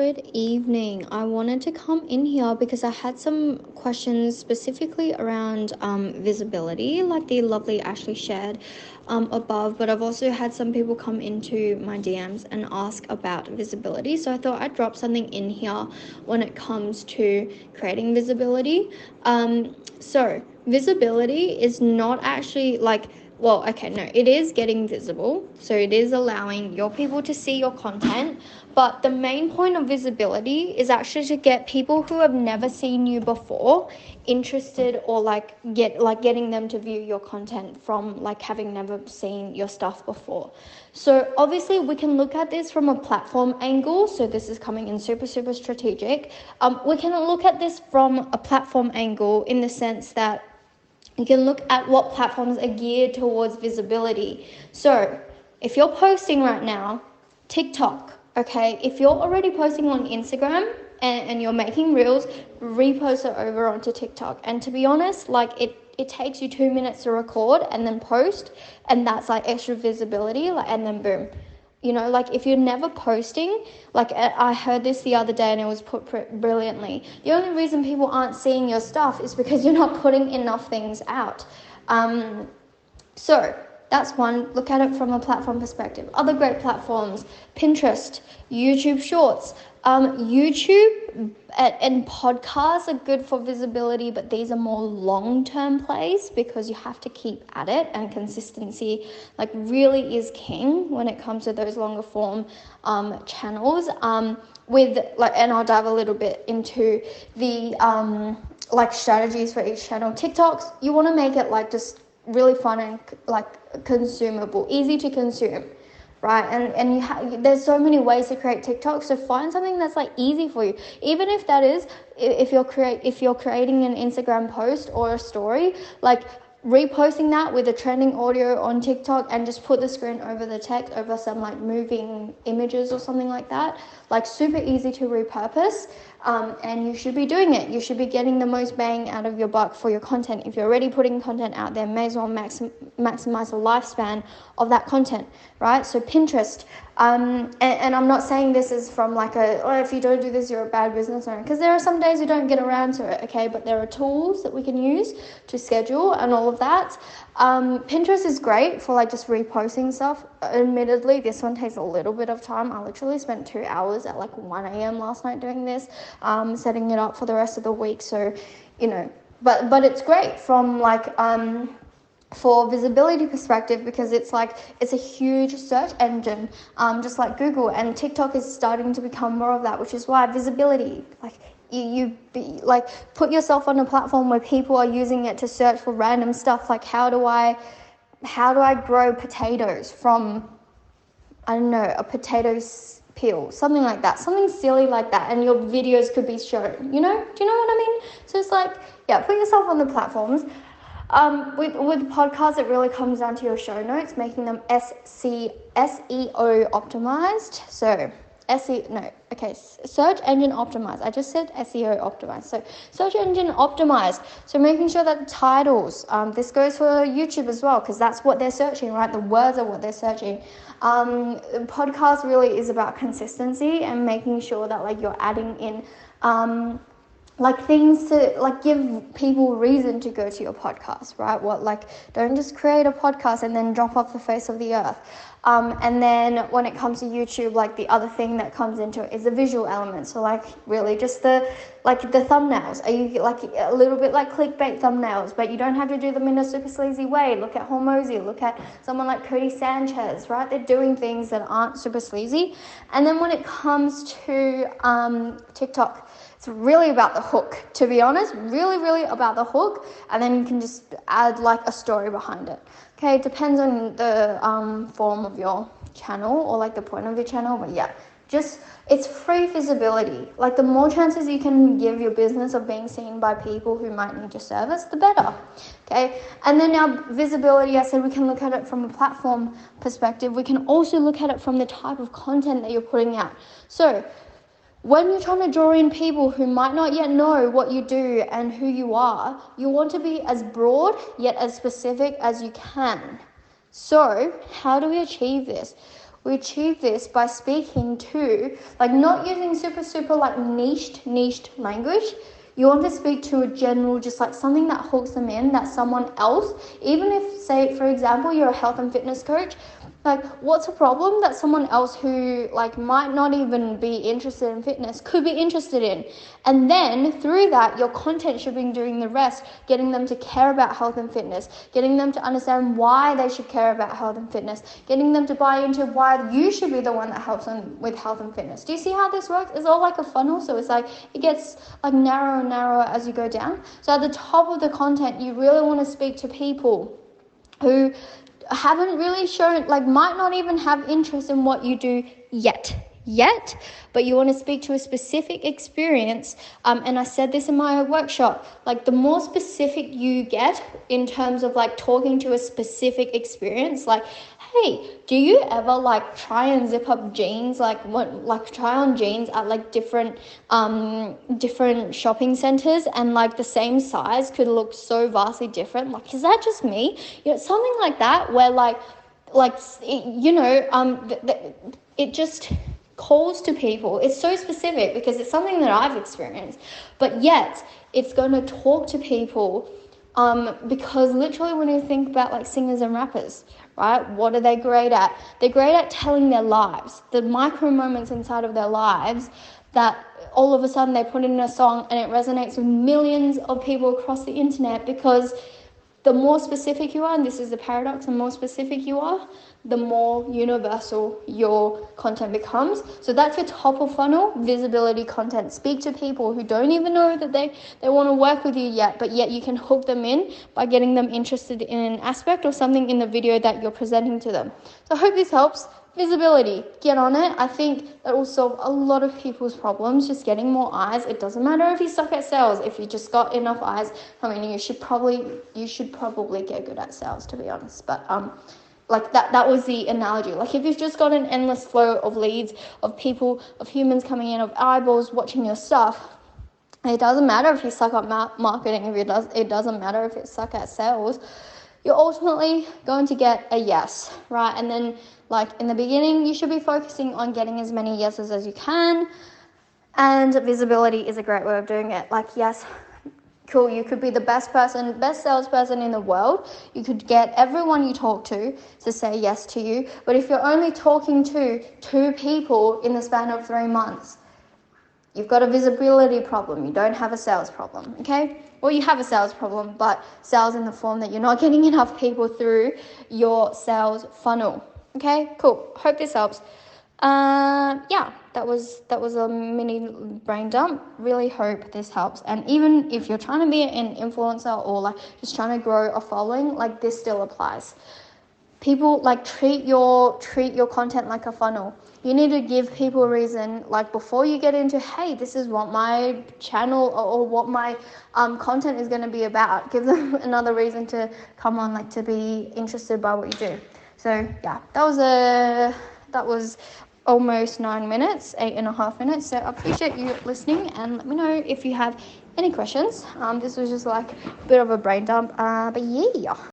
Good evening. I wanted to come in here because I had some questions specifically around visibility, like the lovely Ashley shared above, but I've also had some people come into my DMs and ask about visibility. So I thought I'd drop something in here when it comes to creating visibility. So visibility is not actually it is getting visible. So it is allowing your people to see your content. But the main point of visibility is actually to get people who have never seen you before interested, or getting them to view your content from having never seen your stuff before. So obviously we can look at this from a platform angle. So this is coming in super, super strategic. We can look at this from a platform angle in the sense that you can look at what platforms are geared towards visibility. So if you're posting right now, TikTok, okay, if you're already posting on Instagram and you're making reels, repost it over onto TikTok. And to be honest, it takes you 2 minutes to record and then post, and that's extra visibility, and then boom. If you're never posting, I heard this the other day and it was put brilliantly. The only reason people aren't seeing your stuff is because you're not putting enough things out. So that's one. Look at it from a platform perspective. Other great platforms: Pinterest, YouTube Shorts. YouTube and podcasts are good for visibility, but these are more long-term plays because you have to keep at it, and consistency really is king when it comes to those longer form channels. And I'll dive a little bit into the strategies for each channel. TikToks, you want to make it just really fun and consumable, easy to consume, right? And there's so many ways to create TikTok, so find something that's easy for you. Even if that is, if you're creating an Instagram post or a story, reposting that with a trending audio on TikTok, and just put the screen over the text over some moving images or something like that. Super easy to repurpose. And you should be doing it. You should be getting the most bang out of your buck for your content. If you're already putting content out there, may as well maximize the lifespan of that content, right? So Pinterest, and I'm not saying this is from if you don't do this, you're a bad business owner, because there are some days you don't get around to it, okay? But there are tools that we can use to schedule and all of that. Pinterest is great for just reposting stuff. Admittedly, this one takes a little bit of time. I literally spent 2 hours at 1 a.m. last night doing this, setting it up for the rest of the week. So, but it's great from for visibility perspective, because it's a huge search engine, just like Google, and TikTok is starting to become more of that, which is why visibility, put yourself on a platform where people are using it to search for random stuff, how do I grow potatoes from, I don't know, a potato peel, something like that, something silly like that, and your videos could be shown, do you know what I mean? So it's put yourself on the platforms. With podcasts, it really comes down to your show notes, making them SEO optimized. So search engine optimized. I just said SEO optimized. So search engine optimized. So making sure that the titles, this goes for YouTube as well, because that's what they're searching, right? The words are what they're searching. Podcast really is about consistency and making sure that you're adding in things to give people reason to go to your podcast, right? Don't just create a podcast and then drop off the face of the earth. And then when it comes to YouTube, the other thing that comes into it is the visual element. So really just the thumbnails. Are you a little bit clickbait thumbnails, but you don't have to do them in a super sleazy way. Look at Hormozy, look at someone like Cody Sanchez, right? They're doing things that aren't super sleazy. And then when it comes to TikTok, it's really about the hook, to be honest, really, really about the hook. And then you can just add a story behind it. Okay, it depends on the form of your channel, or the point of your channel. But yeah, it's free visibility. The more chances you can give your business of being seen by people who might need your service, the better. Okay, and then now visibility, I said we can look at it from a platform perspective. We can also look at it from the type of content that you're putting out. So when you're trying to draw in people who might not yet know what you do and who you are, you want to be as broad yet as specific as you can. So how do we achieve this? We achieve this by speaking to, like, not using super like niched language. You want to speak to a general, just like something that hooks them in, that someone else, even if, say, for example, you're a health and fitness coach, like, what's a problem that someone else who, like, might not even be interested in fitness could be interested in? And then through that, your content should be doing the rest, getting them to care about health and fitness, getting them to understand why they should care about health and fitness, getting them to buy into why you should be the one that helps them with health and fitness. Do you see how this works? It's all like a funnel, so it's like it gets like narrower and narrower as you go down. So at the top of the content, you really want to speak to people who haven't really shown, like, might not even have interest in what you do yet, but you want to speak to a specific experience. And I said this in my workshop, like, the more specific you get in terms of like talking to a specific experience, like, hey, do you ever like try and zip up jeans, like try on jeans at like different shopping centers, and like the same size could look so vastly different? Like, is that just me? Something like that, where it just calls to people. It's so specific because it's something that I've experienced, but yet it's going to talk to people. Because literally when you think about like singers and rappers, right, what are they great at? They're great at telling their lives, the micro moments inside of their lives that all of a sudden they put in a song and it resonates with millions of people across the internet, because the more specific you are, and this is the paradox, the more specific you are, the more universal your content becomes. So that's your top of funnel visibility content. Speak to people who don't even know that they want to work with you yet, but yet you can hook them in by getting them interested in an aspect or something in the video that you're presenting to them. So I hope this helps. Visibility, get on it. I think that will solve a lot of people's problems, just getting more eyes. It doesn't matter if you suck at sales. If you just got enough eyes, I mean, you should probably get good at sales, to be honest. But like that was the analogy. Like, if you've just got an endless flow of leads, of people, of humans coming in, of eyeballs watching your stuff, it doesn't matter if you suck at marketing. It doesn't matter if you suck at sales. You're ultimately going to get a yes, right? And then, like, in the beginning, you should be focusing on getting as many yeses as you can. And visibility is a great way of doing it. Like, yes, cool, you could be the best salesperson in the world. You could get everyone you talk to say yes to you. But if you're only talking to 2 people in the span of 3 months, you've got a visibility problem. You don't have a sales problem, okay? Well, you have a sales problem, but sales in the form that you're not getting enough people through your sales funnel. Okay, cool. Hope this helps. That was a mini brain dump. Really hope this helps. And even if you're trying to be an influencer or like just trying to grow a following, like, this still applies. People, like, treat your content like a funnel. You need to give people a reason, like, before you get into, hey, this is what my channel or what my content is going to be about. Give them another reason to come on, like, to be interested by what you do. So yeah, that was almost 9 minutes, 8.5 minutes. So I appreciate you listening, and let me know if you have any questions. This was just like a bit of a brain dump, but yeah.